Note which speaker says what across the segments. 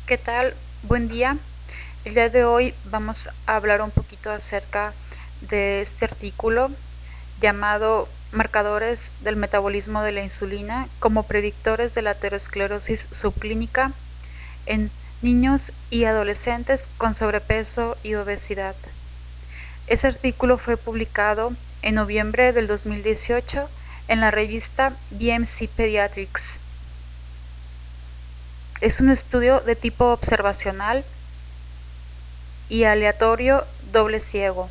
Speaker 1: ¿Qué tal? Buen día. El día de hoy vamos a hablar un poquito acerca de este artículo llamado Marcadores del metabolismo de la insulina como predictores de la aterosclerosis subclínica en niños y adolescentes con sobrepeso y obesidad. Este artículo fue publicado en noviembre del 2018 en la revista BMC Pediatrics. Es un estudio de tipo observacional y aleatorio doble ciego.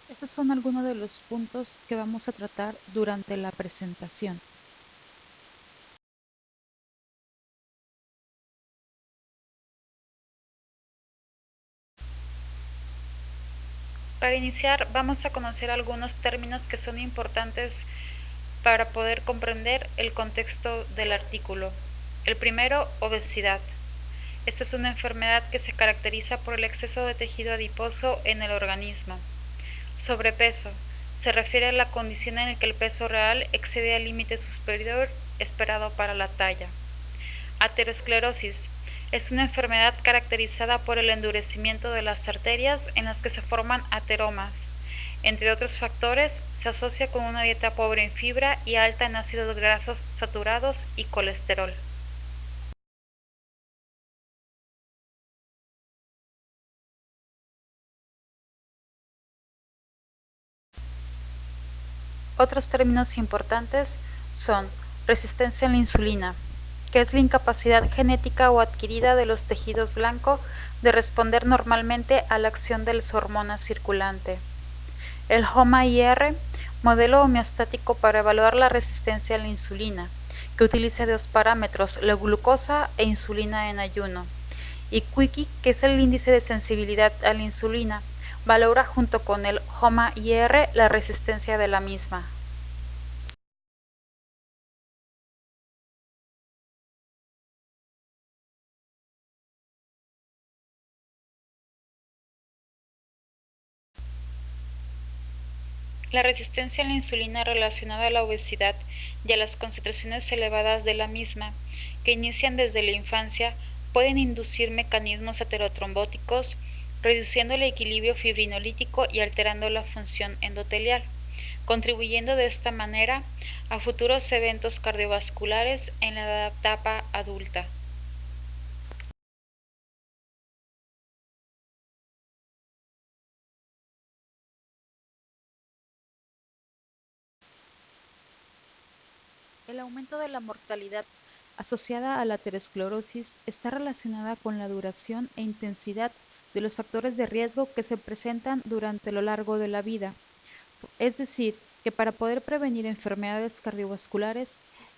Speaker 1: Estos son algunos de los puntos que vamos a tratar durante la presentación. Para iniciar, vamos a conocer algunos términos que son importantes para poder comprender el contexto del artículo. El primero, obesidad. Esta es una enfermedad que se caracteriza por el exceso de tejido adiposo en el organismo. Sobrepeso. Se refiere a la condición en la que el peso real excede al límite superior esperado para la talla. Aterosclerosis. Es una enfermedad caracterizada por el endurecimiento de las arterias en las que se forman ateromas. Entre otros factores, se asocia con una dieta pobre en fibra y alta en ácidos grasos saturados y colesterol. Otros términos importantes son resistencia a la insulina, que es la incapacidad genética o adquirida de los tejidos blancos de responder normalmente a la acción de su hormona circulante. El HOMA-IR, modelo homeostático para evaluar la resistencia a la insulina, que utiliza dos parámetros, la glucosa e insulina en ayuno. Y QICI, que es el índice de sensibilidad a la insulina, valora junto con el HOMA-IR la resistencia de la misma. La resistencia a la insulina relacionada a la obesidad y a las concentraciones elevadas de la misma, que inician desde la infancia, pueden inducir mecanismos aterotrombóticos, reduciendo el equilibrio fibrinolítico y alterando la función endotelial, contribuyendo de esta manera a futuros eventos cardiovasculares en la etapa adulta. El aumento de la mortalidad asociada a la aterosclerosis está relacionada con la duración e intensidad de los factores de riesgo que se presentan durante lo largo de la vida. Es decir, que para poder prevenir enfermedades cardiovasculares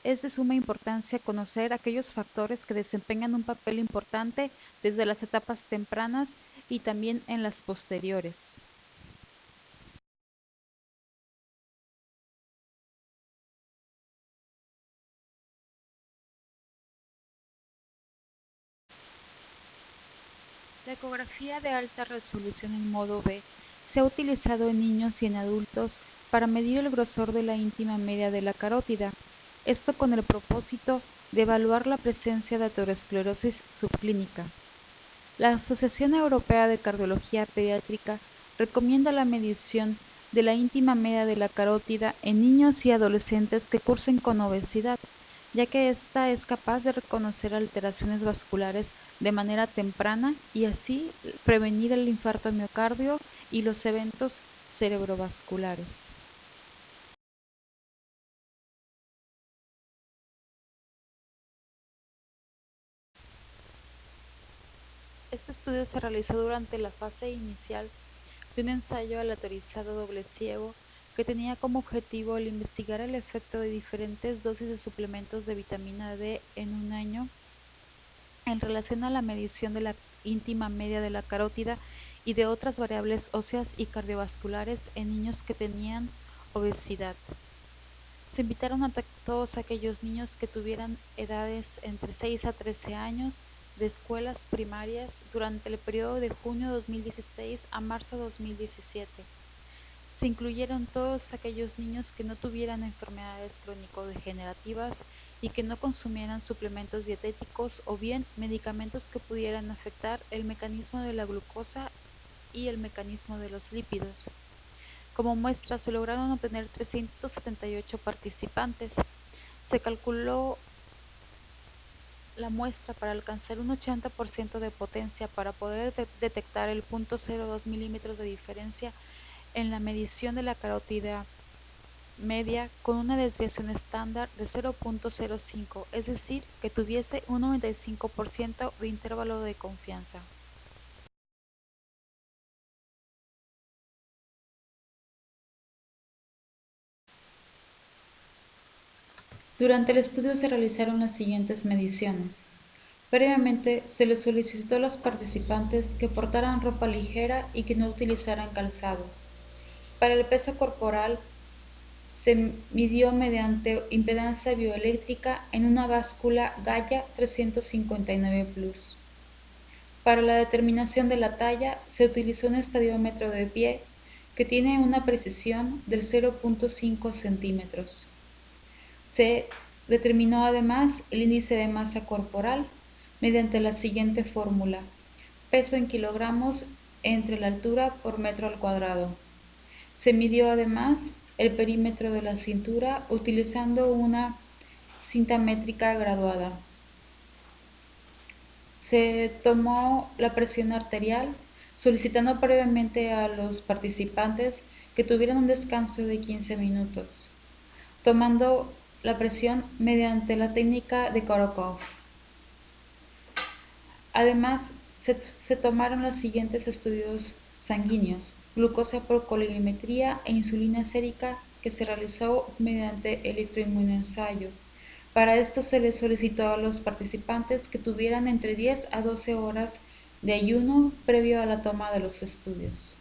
Speaker 1: es de suma importancia conocer aquellos factores que desempeñan un papel importante desde las etapas tempranas y también en las posteriores. La ecografía de alta resolución en modo B se ha utilizado en niños y en adultos para medir el grosor de la íntima media de la carótida, esto con el propósito de evaluar la presencia de aterosclerosis subclínica. La Asociación Europea de Cardiología Pediátrica recomienda la medición de la íntima media de la carótida en niños y adolescentes que cursen con obesidad, ya que ésta es capaz de reconocer alteraciones vasculares de manera temprana y así prevenir el infarto de miocardio y los eventos cerebrovasculares. Este estudio se realizó durante la fase inicial de un ensayo aleatorizado doble ciego que tenía como objetivo el investigar el efecto de diferentes dosis de suplementos de vitamina D en un año en relación a la medición de la íntima media de la carótida y de otras variables óseas y cardiovasculares en niños que tenían obesidad. Se invitaron a todos aquellos niños que tuvieran edades entre 6 a 13 años de escuelas primarias durante el periodo de junio 2016 a marzo 2017. Se incluyeron todos aquellos niños que no tuvieran enfermedades crónico-degenerativas y que no consumieran suplementos dietéticos o bien medicamentos que pudieran afectar el mecanismo de la glucosa y el mecanismo de los lípidos. Como muestra, se lograron obtener 378 participantes. Se calculó la muestra para alcanzar un 80% de potencia para poder detectar el 0.02 milímetros de diferencia en la medición de la carótida media con una desviación estándar de 0.05, es decir, que tuviese un 95% de intervalo de confianza. Durante el estudio se realizaron las siguientes mediciones. Previamente, se les solicitó a los participantes que portaran ropa ligera y que no utilizaran calzado. Para el peso corporal, se midió mediante impedancia bioeléctrica en una báscula Gaia 359 Plus. Para la determinación de la talla, se utilizó un estadiómetro de pie que tiene una precisión del 0.5 centímetros. Se determinó además el índice de masa corporal mediante la siguiente fórmula: peso en kilogramos entre la altura por metro al cuadrado. Se midió además el perímetro de la cintura utilizando una cinta métrica graduada. Se tomó la presión arterial, solicitando previamente a los participantes que tuvieran un descanso de 15 minutos, tomando la presión mediante la técnica de Korokov. Además, se tomaron los siguientes estudios sanguíneos: glucosa por colorimetría e insulina sérica, que se realizó mediante electroinmunoensayo. Para esto se les solicitó a los participantes que tuvieran entre 10 a 12 horas de ayuno previo a la toma de los estudios.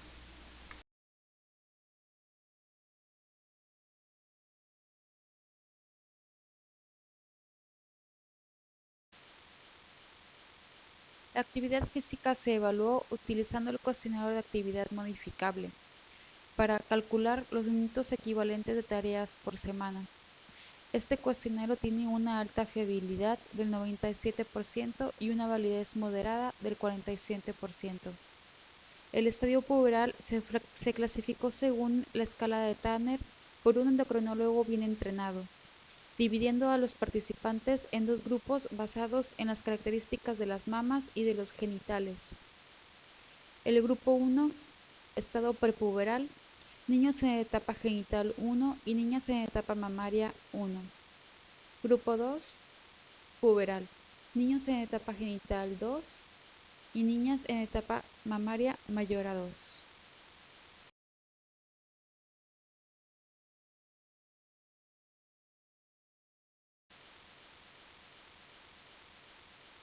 Speaker 1: La actividad física se evaluó utilizando el cuestionario de actividad modificable para calcular los minutos equivalentes de tareas por semana. Este cuestionario tiene una alta fiabilidad del 97% y una validez moderada del 47%. El estadio puberal se clasificó según la escala de Tanner por un endocrinólogo bien entrenado, dividiendo a los participantes en dos grupos basados en las características de las mamas y de los genitales. El grupo 1, estado prepuberal, niños en etapa genital 1 y niñas en etapa mamaria 1. Grupo 2, puberal, niños en etapa genital 2 y niñas en etapa mamaria mayor a 2.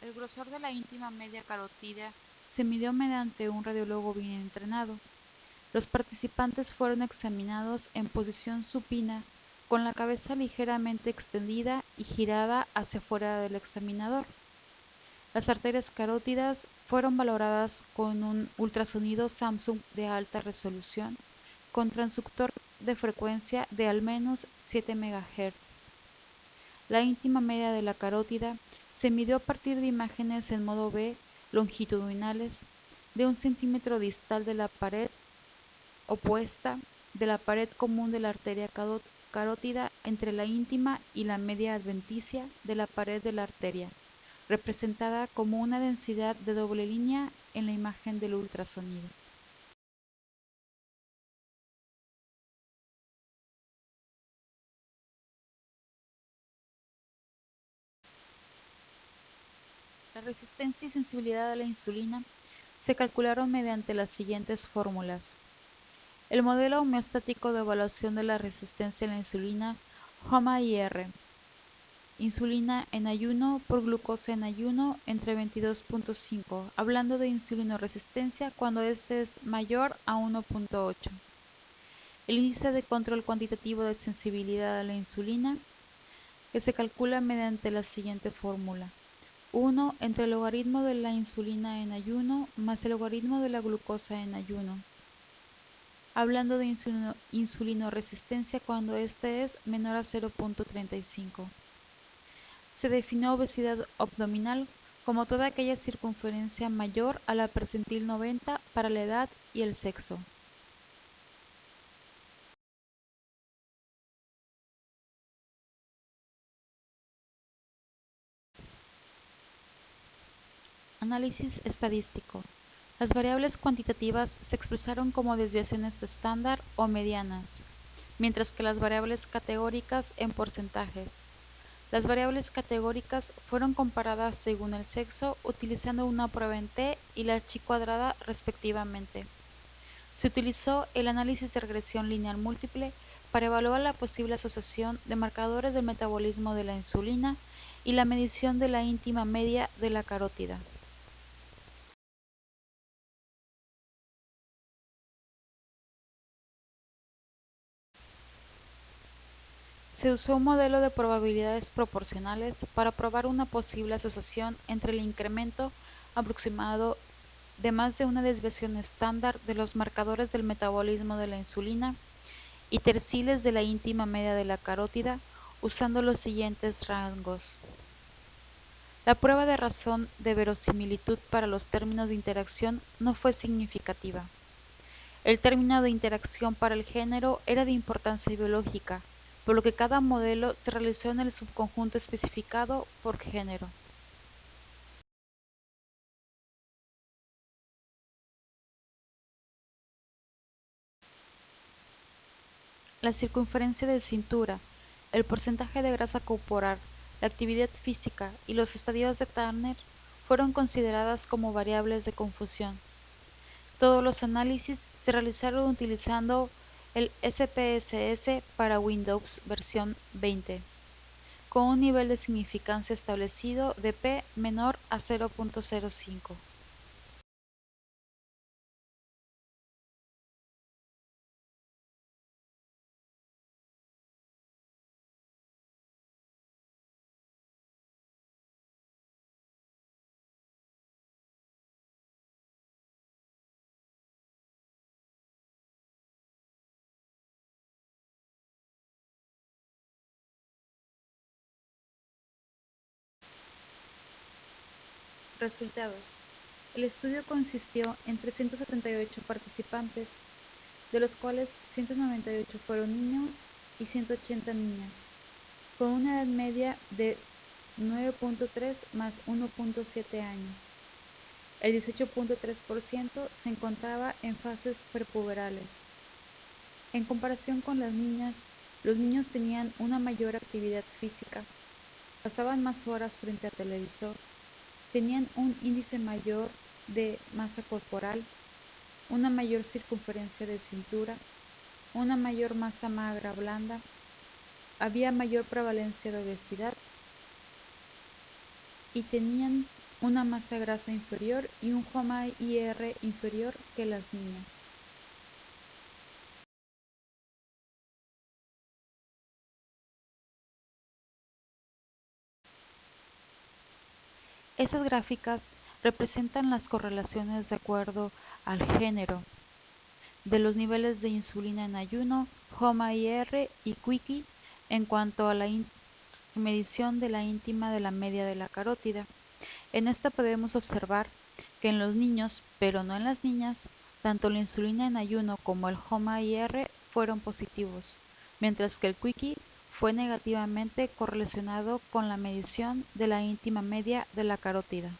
Speaker 1: El grosor de la íntima media carótida se midió mediante un radiólogo bien entrenado. Los participantes fueron examinados en posición supina, con la cabeza ligeramente extendida y girada hacia fuera del examinador. Las arterias carótidas fueron valoradas con un ultrasonido Samsung de alta resolución, con transductor de frecuencia de al menos 7 MHz. La íntima media de la carótida se midió a partir de imágenes en modo B longitudinales de 1 centímetro distal de la pared opuesta de la pared común de la arteria carótida entre la íntima y la media adventicia de la pared de la arteria, representada como una densidad de doble línea en la imagen del ultrasonido. La resistencia y sensibilidad a la insulina se calcularon mediante las siguientes fórmulas. El modelo homeostático de evaluación de la resistencia a la insulina, HOMA-IR. Insulina en ayuno por glucosa en ayuno entre 22.5, hablando de insulinoresistencia cuando este es mayor a 1.8. el índice de control cuantitativo de sensibilidad a la insulina, que se calcula mediante la siguiente fórmula: 1 entre el logaritmo de la insulina en ayuno más el logaritmo de la glucosa en ayuno, hablando de insulinoresistencia cuando éste es menor a 0.35. Se definió obesidad abdominal como toda aquella circunferencia mayor a la percentil 90 para la edad y el sexo. Análisis estadístico. Las variables cuantitativas se expresaron como desviaciones estándar o medianas, mientras que las variables categóricas en porcentajes. Las variables categóricas fueron comparadas según el sexo utilizando una prueba en T y la chi cuadrada respectivamente. Se utilizó el análisis de regresión lineal múltiple para evaluar la posible asociación de marcadores del metabolismo de la insulina y la medición de la íntima media de la carótida. Se usó un modelo de probabilidades proporcionales para probar una posible asociación entre el incremento aproximado de más de una desviación estándar de los marcadores del metabolismo de la insulina y terciles de la íntima media de la carótida usando los siguientes rangos. La prueba de razón de verosimilitud para los términos de interacción no fue significativa. El término de interacción para el género era de importancia biológica, por lo que cada modelo se realizó en el subconjunto especificado por género. La circunferencia de cintura, el porcentaje de grasa corporal, la actividad física y los estadios de Turner fueron consideradas como variables de confusión. Todos los análisis se realizaron utilizando el SPSS para Windows versión 20, con un nivel de significancia establecido de p menor a 0.05. Resultados. El estudio consistió en 378 participantes, de los cuales 198 fueron niños y 180 niñas, con una edad media de 9.3 más 1.7 años. El 18.3% se encontraba en fases prepuberales. En comparación con las niñas, los niños tenían una mayor actividad física, pasaban más horas frente al televisor, tenían un índice mayor de masa corporal, una mayor circunferencia de cintura, una mayor masa magra blanda, había mayor prevalencia de obesidad y tenían una masa grasa inferior y un HOMA-IR inferior que las niñas. Esas gráficas representan las correlaciones de acuerdo al género de los niveles de insulina en ayuno, HOMA-IR y Quickie en cuanto a la medición de la íntima de la media de la carótida. En esta podemos observar que en los niños, pero no en las niñas, tanto la insulina en ayuno como el HOMA-IR fueron positivos, mientras que el Quickie fue negativamente correlacionado con la medición de la íntima media de la carótida.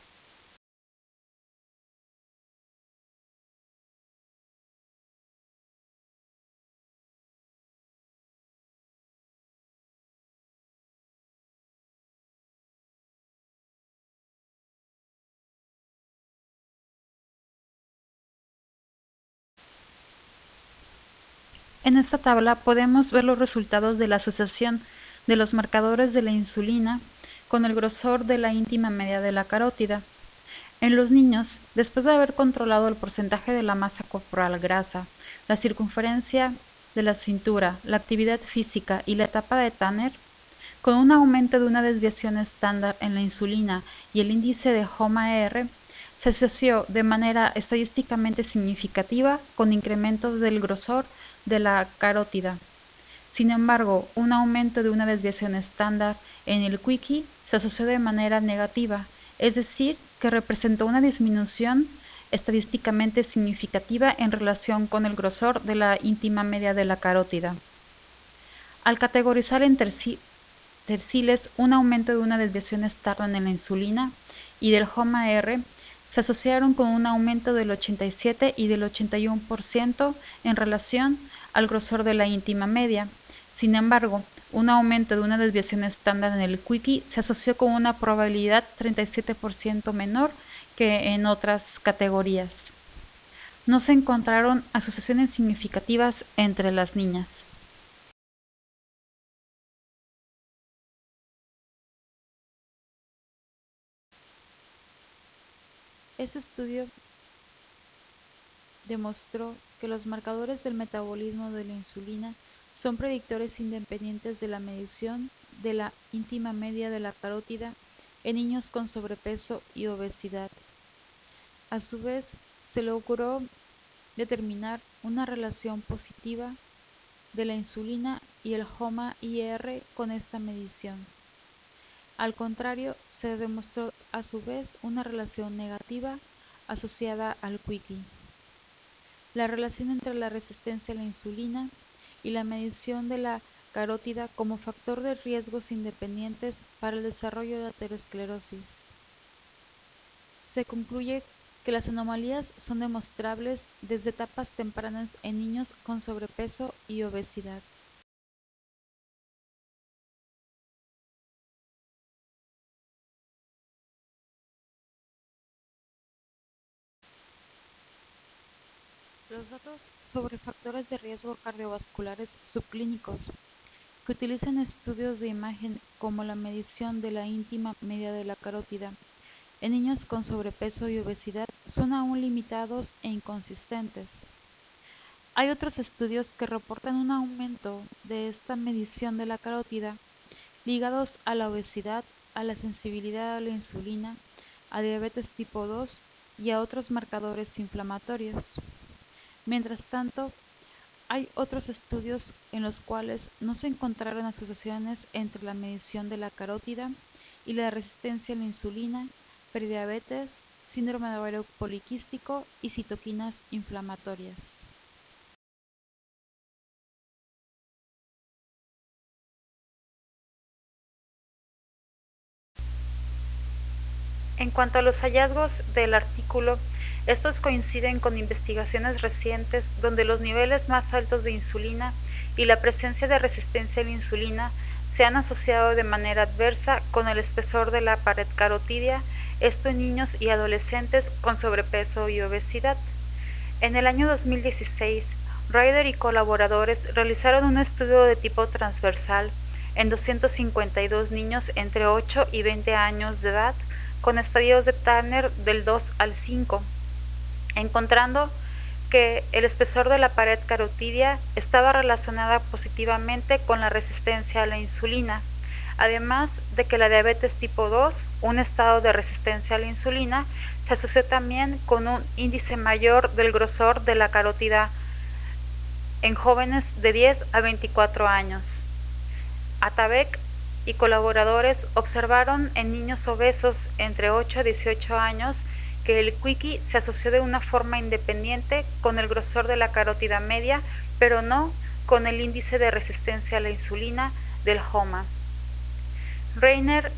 Speaker 1: En esta tabla podemos ver los resultados de la asociación de los marcadores de la insulina con el grosor de la íntima media de la carótida. En los niños, después de haber controlado el porcentaje de la masa corporal grasa, la circunferencia de la cintura, la actividad física y la etapa de Tanner, con un aumento de una desviación estándar en la insulina y el índice de HOMA-R, se asoció de manera estadísticamente significativa con incrementos del grosor de la carótida. Sin embargo, un aumento de una desviación estándar en el Quickie se asoció de manera negativa, es decir, que representó una disminución estadísticamente significativa en relación con el grosor de la íntima media de la carótida. Al categorizar en terciles un aumento de una desviación estándar en la insulina y del HOMA-R, se asociaron con un aumento del 87 y del 81% en relación al grosor de la íntima media. Sin embargo, un aumento de una desviación estándar en el Quickie se asoció con una probabilidad 37% menor que en otras categorías. No se encontraron asociaciones significativas entre las niñas. Este estudio demostró que los marcadores del metabolismo de la insulina son predictores independientes de la medición de la íntima media de la carótida en niños con sobrepeso y obesidad. A su vez, se logró determinar una relación positiva de la insulina y el HOMA-IR con esta medición. Al contrario, se demostró a su vez una relación negativa asociada al Quickie. La relación entre la resistencia a la insulina y la medición de la carótida como factor de riesgos independientes para el desarrollo de aterosclerosis. Se concluye que las anomalías son demostrables desde etapas tempranas en niños con sobrepeso y obesidad. Los datos sobre factores de riesgo cardiovasculares subclínicos que utilizan estudios de imagen como la medición de la íntima media de la carótida en niños con sobrepeso y obesidad son aún limitados e inconsistentes. Hay otros estudios que reportan un aumento de esta medición de la carótida ligados a la obesidad, a la sensibilidad a la insulina, a diabetes tipo 2 y a otros marcadores inflamatorios. Mientras tanto, hay otros estudios en los cuales no se encontraron asociaciones entre la medición de la carótida y la resistencia a la insulina, prediabetes, síndrome de ovario poliquístico y citoquinas inflamatorias. En cuanto a los hallazgos del artículo, estos coinciden con investigaciones recientes donde los niveles más altos de insulina y la presencia de resistencia a la insulina se han asociado de manera adversa con el espesor de la pared carotidia, esto en niños y adolescentes con sobrepeso y obesidad. En el año 2016, Ryder y colaboradores realizaron un estudio de tipo transversal en 252 niños entre 8 y 20 años de edad con estadios de Tanner del 2 al 5, encontrando que el espesor de la pared carotidia estaba relacionada positivamente con la resistencia a la insulina, además de que la diabetes tipo 2, un estado de resistencia a la insulina, se asoció también con un índice mayor del grosor de la carótida en jóvenes de 10 a 24 años. Atabek y colaboradores observaron en niños obesos entre 8 a 18 años que el Quickie se asoció de una forma independiente con el grosor de la carótida media, pero no con el índice de resistencia a la insulina del HOMA. Reiner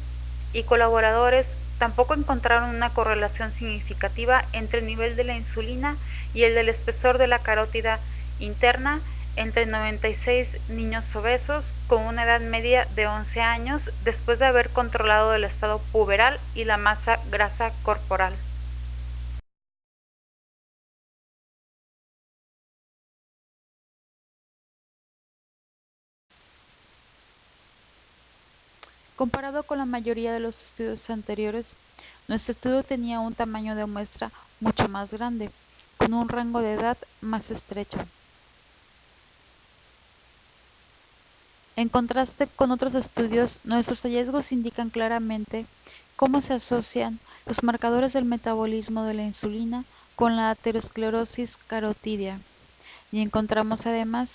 Speaker 1: y colaboradores tampoco encontraron una correlación significativa entre el nivel de la insulina y el del espesor de la carótida interna entre 96 niños obesos con una edad media de 11 años después de haber controlado el estado puberal y la masa grasa corporal. Comparado con la mayoría de los estudios anteriores, nuestro estudio tenía un tamaño de muestra mucho más grande, con un rango de edad más estrecho. En contraste con otros estudios, nuestros hallazgos indican claramente cómo se asocian los marcadores del metabolismo de la insulina con la aterosclerosis carotidia, y encontramos además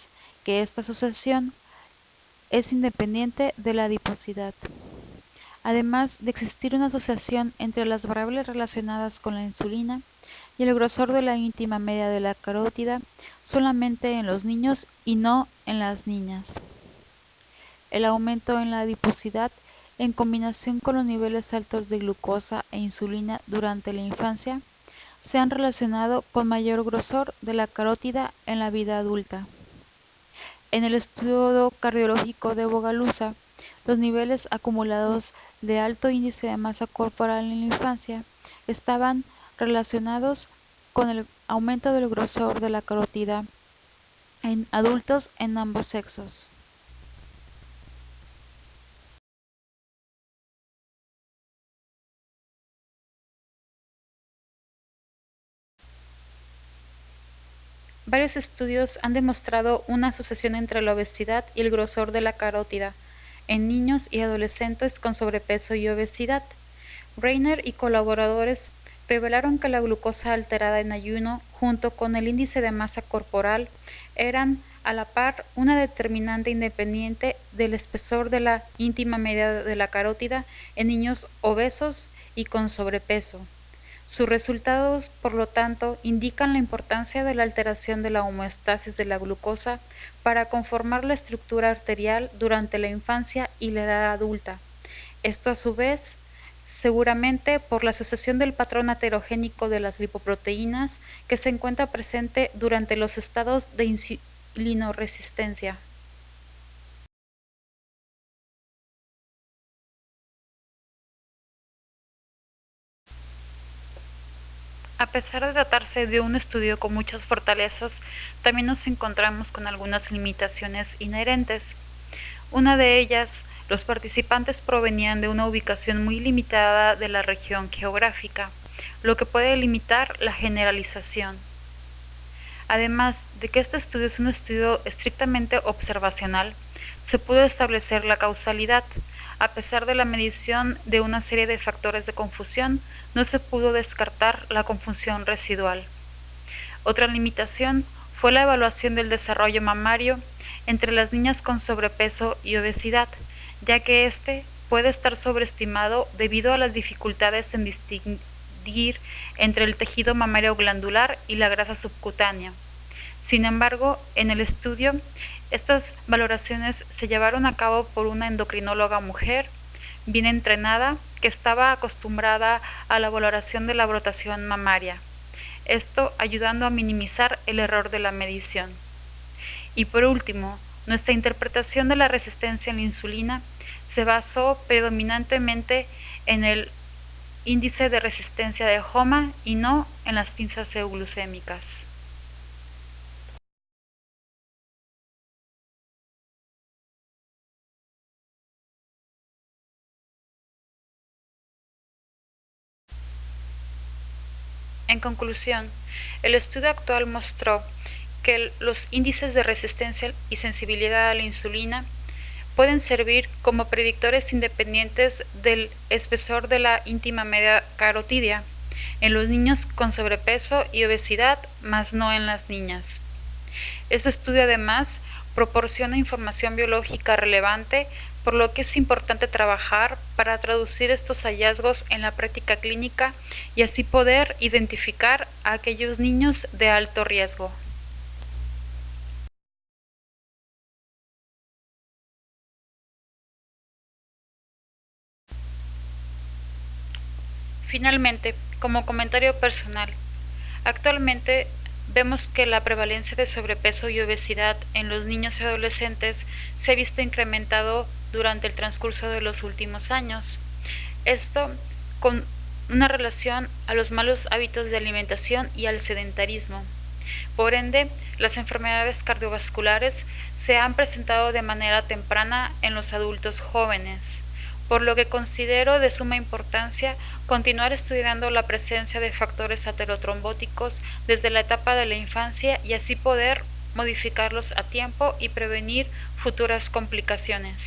Speaker 1: que esta asociación es independiente de la adiposidad. Además de existir una asociación entre las variables relacionadas con la insulina y el grosor de la íntima media de la carótida solamente en los niños y no en las niñas. El aumento en la adiposidad en combinación con los niveles altos de glucosa e insulina durante la infancia se han relacionado con mayor grosor de la carótida en la vida adulta. En el estudio cardiológico de Bogalusa, los niveles acumulados de alto índice de masa corporal en la infancia estaban relacionados con el aumento del grosor de la carótida en adultos en ambos sexos. Varios estudios han demostrado una asociación entre la obesidad y el grosor de la carótida en niños y adolescentes con sobrepeso y obesidad. Reiner y colaboradores revelaron que la glucosa alterada en ayuno junto con el índice de masa corporal eran a la par una determinante independiente del espesor de la íntima media de la carótida en niños obesos y con sobrepeso. Sus resultados, por lo tanto, indican la importancia de la alteración de la homeostasis de la glucosa para conformar la estructura arterial durante la infancia y la edad adulta. Esto, a su vez, seguramente por la asociación del patrón heterogénico de las lipoproteínas que se encuentra presente durante los estados de insulinoresistencia. A pesar de tratarse de un estudio con muchas fortalezas, también nos encontramos con algunas limitaciones inherentes. Una de ellas, los participantes provenían de una ubicación muy limitada de la región geográfica, lo que puede limitar la generalización. Además de que este estudio es un estudio estrictamente observacional, se pudo establecer la causalidad. A pesar de la medición de una serie de factores de confusión, no se pudo descartar la confusión residual. Otra limitación fue la evaluación del desarrollo mamario entre las niñas con sobrepeso y obesidad, ya que este puede estar sobreestimado debido a las dificultades en distinguir entre el tejido mamario glandular y la grasa subcutánea. Sin embargo, en el estudio, estas valoraciones se llevaron a cabo por una endocrinóloga mujer bien entrenada que estaba acostumbrada a la valoración de la brotación mamaria, esto ayudando a minimizar el error de la medición. Y por último, nuestra interpretación de la resistencia a la insulina se basó predominantemente en el índice de resistencia de HOMA y no en las pinzas euglucémicas. En conclusión, el estudio actual mostró que los índices de resistencia y sensibilidad a la insulina pueden servir como predictores independientes del espesor de la íntima media carotidia en los niños con sobrepeso y obesidad, mas no en las niñas. Este estudio además proporciona información biológica relevante, por lo que es importante trabajar para traducir estos hallazgos en la práctica clínica y así poder identificar a aquellos niños de alto riesgo. Finalmente, como comentario personal, actualmente vemos que la prevalencia de sobrepeso y obesidad en los niños y adolescentes se ha visto incrementado durante el transcurso de los últimos años. Esto con una relación a los malos hábitos de alimentación y al sedentarismo. Por ende, las enfermedades cardiovasculares se han presentado de manera temprana en los adultos jóvenes, por lo que considero de suma importancia continuar estudiando la presencia de factores aterotrombóticos desde la etapa de la infancia y así poder modificarlos a tiempo y prevenir futuras complicaciones.